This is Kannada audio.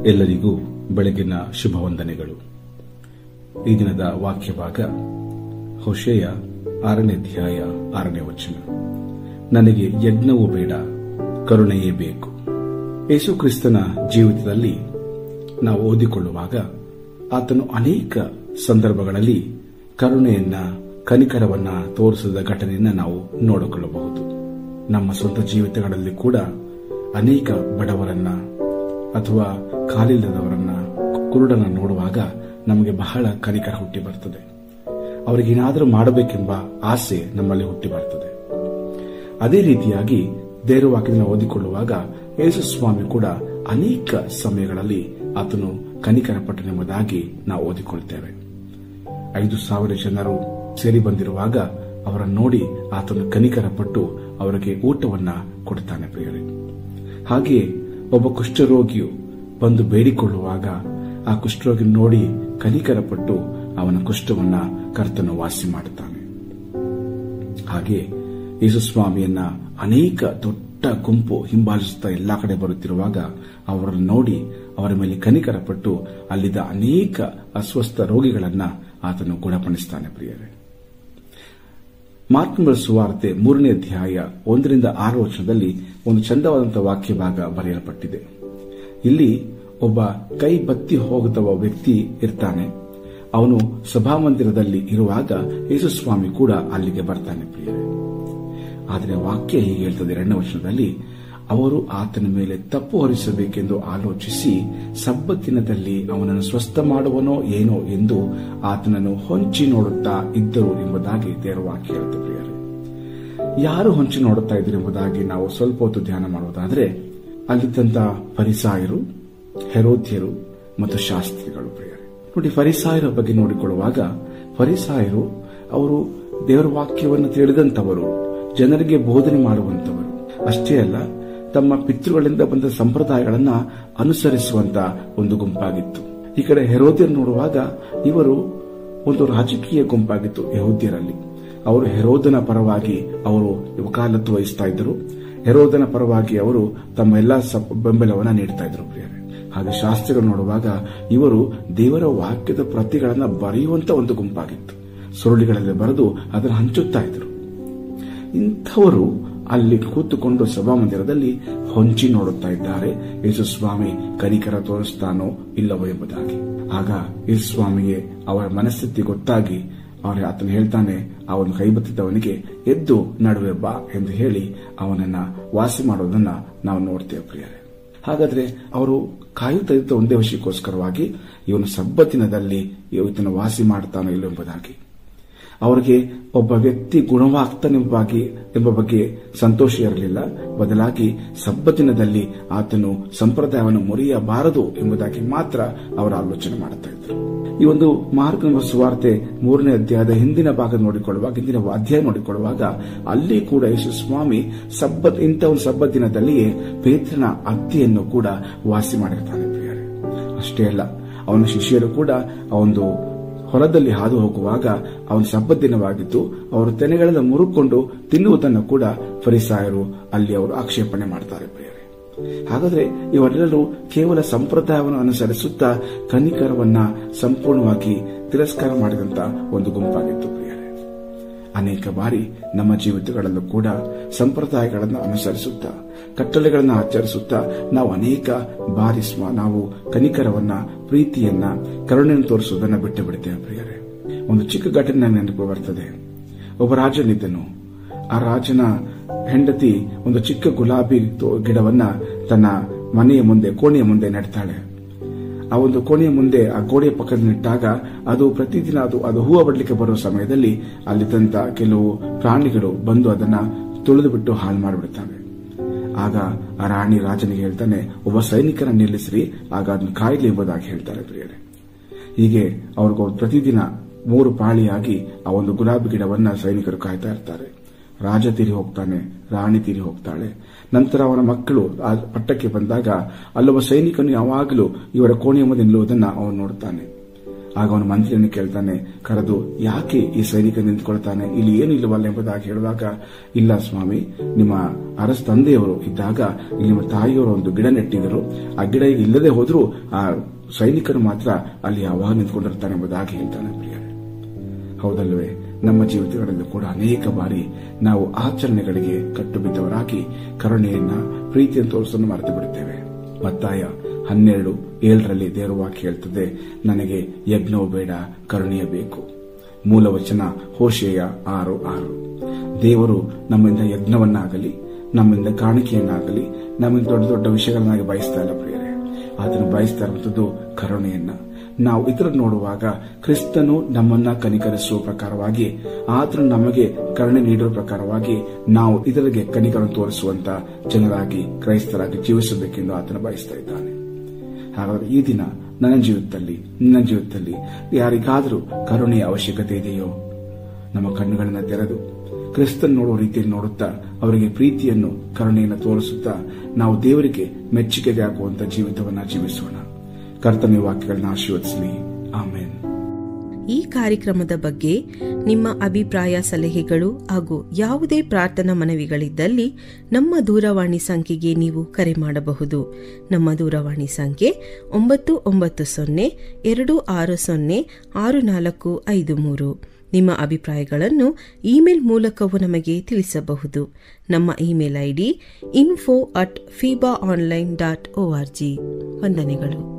ಎಲ್ಲರಿಗೂ ಬೆಳಗಿನ ಶುಭ ವಂದನೆಗಳು. ಈ ದಿನದ ವಾಕ್ಯ ಭಾಗ ಹೋಶೇಯ 6ನೇ ಅಧ್ಯಾಯ 6ನೇ ವಚನ. ನನಗೆ ಯಜ್ಞವೂ ಬೇಡ, ಕರುಣೆಯೇ ಬೇಕು. ಯೇಸು ಕ್ರಿಸ್ತನ ಜೀವಿತದಲ್ಲಿ ನಾವು ಓದಿಕೊಳ್ಳುವಾಗ ಆತನು ಅನೇಕ ಸಂದರ್ಭಗಳಲ್ಲಿ ಕರುಣೆಯನ್ನ, ಕನಿಕರವನ್ನ ತೋರಿಸಿದ ಘಟನೆಯನ್ನ ನಾವು ನೋಡಿಕೊಳ್ಳಬಹುದು. ನಮ್ಮ ಸ್ವಂತ ಜೀವಿತಗಳಲ್ಲಿ ಕೂಡ ಅನೇಕ ಬಡವರನ್ನ ಅಥವಾ ಕಾಲಿಲ್ಲದವರನ್ನ, ಕುರುಡನ್ನ ನೋಡುವಾಗ ನಮಗೆ ಬಹಳ ಕನಿಕರ ಹುಟ್ಟಿ ಬರ್ತದೆ. ಅವರಿಗೇನಾದರೂ ಮಾಡಬೇಕೆಂಬ ಆಸೆ ನಮ್ಮಲ್ಲಿ ಹುಟ್ಟಿ ಬರ್ತದೆ. ಅದೇ ರೀತಿಯಾಗಿ ದೇವರ ವಾಕ್ಯವನ್ನು ಓದಿಕೊಳ್ಳುವಾಗ ಯೇಸು ಸ್ವಾಮಿ ಕೂಡ ಅನೇಕ ಸಮಯಗಳಲ್ಲಿ ಆತನು ಕನಿಕರ ಪಟ್ಟನೆಂಬುದಾಗಿ ನಾವು ಓದಿಕೊಳ್ತೇವೆ. 5,000 ಜನರು ಸೇರಿ ಬಂದಿರುವಾಗ ಅವರನ್ನು ನೋಡಿ ಆತನು ಕನಿಕರ ಪಟ್ಟು ಅವರಿಗೆ ಊಟವನ್ನ ಕೊಡುತ್ತಾನೆ ಪ್ರಿಯರೇ. ಹಾಗೆಯೇ ಒಬ್ಬ ಕುಷ್ಠರೋಗಿಯು ಬಂದು ಬೇಡಿಕೊಳ್ಳುವಾಗ ಆ ಕುಷ್ಠರೋಗಿ ನೋಡಿ ಕನಿಕರ ಪಟ್ಟು ಅವನ ಕುಷ್ಠವನ್ನ ಕರ್ತನು ವಾಸಿ ಮಾಡುತ್ತಾನೆ. ಹಾಗೆ ಯೇಸು ಸ್ವಾಮಿಯನ್ನ ಅನೇಕ ದೊಡ್ಡ ಗುಂಪು ಹಿಂಬಾಲಿಸುತ್ತಾ ಎಲ್ಲಾ ಕಡೆ ಬರುತ್ತಿರುವಾಗ ಅವರನ್ನು ನೋಡಿ ಅವರ ಮೇಲೆ ಕನಿಕರ ಪಟ್ಟು ಅಲ್ಲಿದ್ದ ಅನೇಕ ಅಸ್ವಸ್ಥ ರೋಗಿಗಳನ್ನ ಆತನು ಗುಣಪಡಿಸುತ್ತಾನೆ ಪ್ರಿಯರೇ. ಮಾರ್ಕನ ಸುವಾರ್ತೆ 3ನೇ ಅಧ್ಯಾಯ 1ರಿಂದ 6 ವಚನದಲ್ಲಿ ಒಂದು ಚಂದವಾದಂತಹ ವಾಕ್ಯ ಭಾಗ ಬರೆಯಲ್ಪಟ್ಟಿದೆ. ಇಲ್ಲಿ ಒಬ್ಬ ಕೈ ಬತ್ತಿ ಹೋಗುತ್ತವ ವ್ಯಕ್ತಿ ಇರ್ತಾನೆ. ಅವನು ಸಭಾಮಂದಿರದಲ್ಲಿ ಇರುವಾಗ ಯೇಸು ಸ್ವಾಮಿ ಕೂಡ ಅಲ್ಲಿಗೆ ಬರ್ತಾನೆ ಪ್ರಿಯರೇ. ಆದರೆ ವಾಕ್ಯ ಹೀಗೆ ಹೇಳ್ತದೆ 2ನೇ ವಚನದಲ್ಲಿ, ಅವರು ಆತನ ಮೇಲೆ ತಪ್ಪು ಹೊರಿಸಬೇಕೆಂದು ಆಲೋಚಿಸಿ ಸಬ್ಬತ್ತಿನದಲ್ಲಿ ಅವನನ್ನು ಸ್ವಸ್ಥ ಮಾಡುವನೋ ಏನೋ ಎಂದು ಆತನನ್ನು ಹೊಂಚಿ ನೋಡುತ್ತಾ ಇದ್ದರು ಎಂಬುದಾಗಿ ದೇವರ ವಾಕ್ಯ ಹೇಳುತ್ತೆ ಪ್ರಿಯರೇ. ಯಾರು ಹೊಂಚಿ ನೋಡುತ್ತಾ ಇದ್ರು ಎಂಬುದಾಗಿ ನಾವು ಸ್ವಲ್ಪ ಹೊತ್ತು ಧ್ಯಾನ ಮಾಡುವುದಾದರೆ, ಅಲ್ಲಿದ್ದಂತ ಫರಿಸಾಯರು, ಹೆರೋದ್ಯರು ಮತ್ತು ಶಾಸ್ತ್ರಿಗಳು ಪ್ರಿಯರೇ. ನೋಡಿ, ಫರಿಸಾಯರ ಬಗ್ಗೆ ನೋಡಿಕೊಳ್ಳುವಾಗ ಫರಿಸಾಯರು ಅವರು ದೇವರ ವಾಕ್ಯವನ್ನು ತಿಳಿದಂತವರು, ಜನರಿಗೆ ಬೋಧನೆ ಮಾಡುವಂತವರು. ಅಷ್ಟೇ ಅಲ್ಲ, ತಮ್ಮ ಪಿತೃಗಳಿಂದ ಬಂದ ಸಂಪ್ರದಾಯಗಳನ್ನ ಅನುಸರಿಸುವಂತ ಒಂದು ಗುಂಪಾಗಿತ್ತು. ಈ ಕಡೆ ಹೆರೋದ್ಯರು ನೋಡುವಾಗ ಇವರು ಒಂದು ರಾಜಕೀಯ ಗುಂಪಾಗಿತ್ತು. ಯಹೂದ್ಯರಲ್ಲಿ ಅವರು ಹೆರೋದನ ಪರವಾಗಿ ಅವರು ವಕಾಲತ್ತು ವಹಿಸ್ತಾ ಇದ್ದರು. ಹೆರೋದನ ಪರವಾಗಿ ಅವರು ತಮ್ಮ ಎಲ್ಲಾ ಬೆಂಬಲವನ್ನ ನೀಡ್ತಾ ಇದ್ರು ಪ್ರಿಯರೇ. ಹಾಗೆ ಶಾಸ್ತ್ರಿಗಳು ನೋಡುವಾಗ ಇವರು ದೇವರ ವಾಕ್ಯದ ಪ್ರತಿಗಳನ್ನ ಬರೆಯುವಂತ ಒಂದು ಗುಂಪಾಗಿತ್ತು. ಸುರುಳಿಗಳಲ್ಲಿ ಬರೆದು ಅದನ್ನು ಹಂಚುತ್ತಾ ಇದ್ರು. ಇಂಥವರು ಅಲ್ಲಿ ಕೂತುಕೊಂಡು ಸಭಾಮಂದಿರದಲ್ಲಿ ಹೊಂಚಿ ನೋಡುತ್ತಾ ಇದ್ದಾರೆ, ಯೇಸು ಸ್ವಾಮಿ ಕನಿಕರ ತೋರಿಸ್ತಾನೋ ಇಲ್ಲವೋ ಎಂಬುದಾಗಿ. ಆಗ ಯೇಸು ಸ್ವಾಮಿಗೆ ಅವರ ಮನಸ್ಥಿತಿ ಗೊತ್ತಾಗಿ ಆತನು ಹೇಳ್ತಾನೆ, ಅವನು ಕೈಬತ್ತಿದ್ದವನಿಗೆ ಎದ್ದು ನಡುವೆ ಬಾ ಎಂದು ಹೇಳಿ ಅವನನ್ನ ವಾಸಿ ಮಾಡೋದನ್ನ ನಾವು ನೋಡ್ತೇವೆ ಪ್ರಿಯರೇ. ಹಾಗಾದ್ರೆ ಅವರು ಕಾಯುತ್ತಾ ಇದ್ದ ಒಂದೇ ವಿಷಯಕ್ಕೋಸ್ಕರವಾಗಿ ಇವನು ಸಬ್ಬತ್ತಿನದಲ್ಲಿ ಇವತ್ತನ್ನು ವಾಸಿ ಮಾಡ್ತಾನೋ ಇಲ್ಲ ಎಂಬುದಾಗಿ. ಅವರಿಗೆ ಒಬ್ಬ ವ್ಯಕ್ತಿ ಗುಣವಾಗ್ತಾನೆಂಬ ಬಗ್ಗೆ ಸಂತೋಷ ಇರಲಿಲ್ಲ. ಬದಲಾಗಿ ಸಬ್ಬತ್ತಿನದಲ್ಲಿ ಆತನು ಸಂಪ್ರದಾಯವನ್ನು ಮುರಿಯಬಾರದು ಎಂಬುದಾಗಿ ಮಾತ್ರ ಅವರ ಆಲೋಚನೆ ಮಾಡುತ್ತಾ ಇದ್ರು. ಈ ಒಂದು ಮಾರ್ಕನ ಸುವಾರ್ತೆ 3ನೇ ಅಧ್ಯಾಯದ ಹಿಂದಿನ ಭಾಗ ನೋಡಿಕೊಳ್ಳುವಾಗ ಅಲ್ಲಿ ಕೂಡ ಯೇಸು ಸ್ವಾಮಿ ಇಂಥ ಒಂದು ಸಬ್ಬತ್ತಿನದಲ್ಲಿಯೇ ಪೇತ್ರನ ಅತ್ತೆಯನ್ನು ಕೂಡ ವಾಸಿ ಮಾಡಿರ್ತಾನೆ ಪ್ರಿಯರೇ. ಅಷ್ಟೇ ಅಲ್ಲ, ಅವನ ಶಿಷ್ಯರು ಕೂಡ ಒಂದು ಹೊಲದಲ್ಲಿ ಹಾದು ಹೋಗುವಾಗ ಅವನ ಸಬ್ಬತ್ ದಿನವಾಗಿತ್ತು. ಅವರು ತೆನೆಗಳೆಲ್ಲ ಮುರುಕೊಂಡು ತಿನ್ನುವುದನ್ನು ಕೂಡ ಫರಿಸಾಯರು ಅಲ್ಲಿ ಅವರು ಆಕ್ಷೇಪಣೆ ಮಾಡ್ತಾರೆ ಪ್ರಿಯರೇ. ಹಾಗಾದ್ರೆ ಇವರೆಲ್ಲರೂ ಕೇವಲ ಸಂಪ್ರದಾಯವನ್ನು ಅನುಸರಿಸುತ್ತಾ ಕನಿಕರವನ್ನ ಸಂಪೂರ್ಣವಾಗಿ ತಿರಸ್ಕಾರ ಮಾಡಿದಂತ ಒಂದು ಗುಂಪಾಗಿತ್ತು ಪ್ರಿಯರೇ. ಅನೇಕ ಬಾರಿ ನಮ್ಮ ಜೀವಿತಗಳಲ್ಲೂ ಕೂಡ ಸಂಪ್ರದಾಯಗಳನ್ನು ಅನುಸರಿಸುತ್ತಾ, ಕಟ್ಟಳೆಗಳನ್ನು ಆಚರಿಸುತ್ತಾ ನಾವು ಅನೇಕ ಬಾರಿ ನಾವು ಕನಿಕರವನ್ನ, ಪ್ರೀತಿಯನ್ನ, ಕರುಣೆಯನ್ನು ತೋರಿಸುವುದನ್ನು ಬಿಟ್ಟು ಬಿಡುತ್ತೇವೆ ಪ್ರಿಯರೇ. ಒಂದು ಚಿಕ್ಕ ಘಟನೆ ನೆನಪು ಬರ್ತದೆ. ಒಬ್ಬ ರಾಜನಿದ್ದನು. ಆ ರಾಜನ ಹೆಂಡತಿ ಒಂದು ಚಿಕ್ಕ ಗುಲಾಬಿ ಗಿಡವನ್ನ ತನ್ನ ಮನೆಯ ಮುಂದೆ, ಕೋಣೆಯ ಮುಂದೆ ನೆಡ್ತಾಳೆ. ಆ ಒಂದು ಕೋಣೆಯ ಮುಂದೆ, ಆ ಗೋಡೆಯ ಪಕ್ಕದಲ್ಲಿ ನೆಟ್ಟಾಗ ಅದು ಪ್ರತಿದಿನ ಅದು ಹೂವು ಬಡಲಿಕ್ಕೆ ಬರುವ ಸಮಯದಲ್ಲಿ ಅಲ್ಲಿದ್ದಂತ ಕೆಲವು ಪ್ರಾಣಿಗಳು ಬಂದು ಅದನ್ನ ತುಳಿದು ಬಿಟ್ಟು ಹಾಳು ಮಾಡಿಬಿಡುತ್ತವೆ. ಆಗ ಆ ರಾಣಿ ರಾಜನಿಗೆ ಹೇಳ್ತಾನೆ, ಒಬ್ಬ ಸೈನಿಕನ ನಿಲ್ಲಿಸ್ರಿ, ಆಗ ಅದನ್ನು ಕಾಯಿಲೆ ಎಂಬುದಾಗಿ ಹೇಳ್ತಾರೆ ಪ್ರಿಯರೇ. ಹೀಗೆ ಅವ್ರಿಗೂ ಪ್ರತಿದಿನ 3 ಪಾಳಿಯಾಗಿ ಆ ಒಂದು ಗುಲಾಬಿ ಗಿಡವನ್ನ ಸೈನಿಕರು ಕಾಯ್ತಾ ಇರ್ತಾರೆ. ರಾಜ ತೀರಿ ಹೋಗ್ತಾನೆ, ರಾಣಿ ತೀರಿ ಹೋಗ್ತಾಳೆ. ನಂತರ ಅವನ ಮಕ್ಕಳು ಆ ಪಟ್ಟಕ್ಕೆ ಬಂದಾಗ ಅಲ್ಲೊಬ್ಬ ಸೈನಿಕನು ಯಾವಾಗಲೂ ಇವರ ಕೋಣೆಯ ಮುಂದೆ ನಿಲ್ಲುವುದನ್ನು ಅವನು ನೋಡುತ್ತಾನೆ. ಆಗ ಅವನ ಮಂತ್ರಿಯನ್ನು ಕೇಳ್ತಾನೆ, ಕರೆದು ಯಾಕೆ ಈ ಸೈನಿಕ ನಿಂತ್ಕೊಳ್ತಾನೆ, ಇಲ್ಲಿ ಏನಿಲ್ಲವಲ್ಲ ಎಂಬುದಾಗಿ ಹೇಳುವಾಗ, ಇಲ್ಲ ಸ್ವಾಮಿ, ನಿಮ್ಮ ಅರಸ ತಂದೆಯವರು ಇದ್ದಾಗ ಇಲ್ಲಿ ನಿಮ್ಮ ತಾಯಿಯವರು ಒಂದು ಗಿಡ ನೆಟ್ಟಿದ್ರು, ಆ ಗಿಡ ಇಲ್ಲದೆ ಹೋದ್ರೂ ಆ ಸೈನಿಕರು ಮಾತ್ರ ಅಲ್ಲಿ ಯಾವಾಗ ನಿಂತ್ಕೊಂಡಿರ್ತಾನೆ ಎಂಬುದಾಗಿ ಹೇಳ್ತಾನೆ. ಪ್ರಿಯರೇ, ಹೌದಲ್ವೇ? ನಮ್ಮ ಜೀವಿತಗಳಲ್ಲೂ ಕೂಡ ಅನೇಕ ಬಾರಿ ನಾವು ಆಚರಣೆಗಳಿಗೆ ಕಟ್ಟು ಬಿದ್ದವರಾಗಿ ಕರುಣೆಯನ್ನ, ಪ್ರೀತಿಯನ್ನು ತೋರಿಸಲು ಮರೆತು ಬಿಡುತ್ತೇವೆ. ಮತ್ತಾಯ 12:7 ದೇವರ ವಾಕ್ಯ ಹೇಳ್ತದೆ, ನನಗೆ ಯಜ್ಞವು ಬೇಡ, ಕರುಣೆಯ ಬೇಕು. ಮೂಲವಚನ ಹೋಶೇಯ 6:6. ದೇವರು ನಮ್ಮಿಂದ ಯಜ್ಞವನ್ನಾಗಲಿ, ನಮ್ಮಿಂದ ಕಾಣಿಕೆಯನ್ನಾಗಲಿ, ನಮ್ಮಿಂದ ದೊಡ್ಡ ದೊಡ್ಡ ವಿಷಯಗಳನ್ನಾಗಿ ಬಯಸ್ತಾ ಇಲ್ಲ ಪ್ರಿಯರೇ. ಅದನ್ನು ಬಯಸ್ತಾ ಇರುವಂತದ್ದು ಕರುಣೆಯನ್ನ. ನಾವು ಇತರನ್ನು ನೋಡುವಾಗ ಕ್ರಿಸ್ತನು ನಮ್ಮನ್ನ ಕನಿಕರಿಸುವ ಪ್ರಕಾರವಾಗಿ, ಆತನು ನಮಗೆ ಕರುಣೆ ನೀಡುವ ಪ್ರಕಾರವಾಗಿ ನಾವು ಇತರರಿಗೆ ಕನಿಕರನ್ನು ತೋರಿಸುವಂತ ಜನರಾಗಿ, ಕ್ರೈಸ್ತರಾಗಿ ಜೀವಿಸಬೇಕೆಂದು ಆತನು ಬಯಸ್ತಾ ಇದ್ದಾನೆ. ಹಾಗಾದರೆ ಈ ದಿನ ನನ್ನ ಜೀವಿತದಲ್ಲಿ, ನಿನ್ನ ಜೀವಿತದಲ್ಲಿ ಯಾರಿಗಾದರೂ ಕರುಣೆಯ ಅವಶ್ಯಕತೆ ಇದೆಯೋ? ನಮ್ಮ ಕಣ್ಣುಗಳನ್ನು ತೆರೆದು ಕ್ರಿಸ್ತನ್ ನೋಡುವ ರೀತಿಯಲ್ಲಿ ನೋಡುತ್ತಾ, ಅವರಿಗೆ ಪ್ರೀತಿಯನ್ನು, ಕರುಣೆಯನ್ನು ತೋರಿಸುತ್ತಾ ನಾವು ದೇವರಿಗೆ ಮೆಚ್ಚುಗೆಗೆ ಆಗುವಂತಹ ಜೀವಿತವನ್ನು ಜೀವಿಸೋಣ. ಕರ್ತನ ವಾಕ್ಯಗಳನ್ನ ಆಶೀರ್ವದಿಸಲಿ. ಆಮೇನ್. ಈ ಕಾರ್ಯಕ್ರಮದ ಬಗ್ಗೆ ನಿಮ್ಮ ಅಭಿಪ್ರಾಯ, ಸಲಹೆಗಳು ಹಾಗೂ ಯಾವುದೇ ಪ್ರಾರ್ಥನಾ ಮನವಿಗಳಿದ್ದಲ್ಲಿ ನಮ್ಮ ದೂರವಾಣಿ ಸಂಖ್ಯೆಗೆ ನೀವು ಕರೆ ಮಾಡಬಹುದು. ನಮ್ಮ ದೂರವಾಣಿ ಸಂಖ್ಯೆ 9902606453. ನಿಮ್ಮ ಅಭಿಪ್ರಾಯಗಳನ್ನು ಇಮೇಲ್ ಮೂಲಕವೂ ನಮಗೆ ತಿಳಿಸಬಹುದು. ನಮ್ಮ ಇಮೇಲ್ ಐಡಿ info@fibaonline.org. ವಂದನೆಗಳು.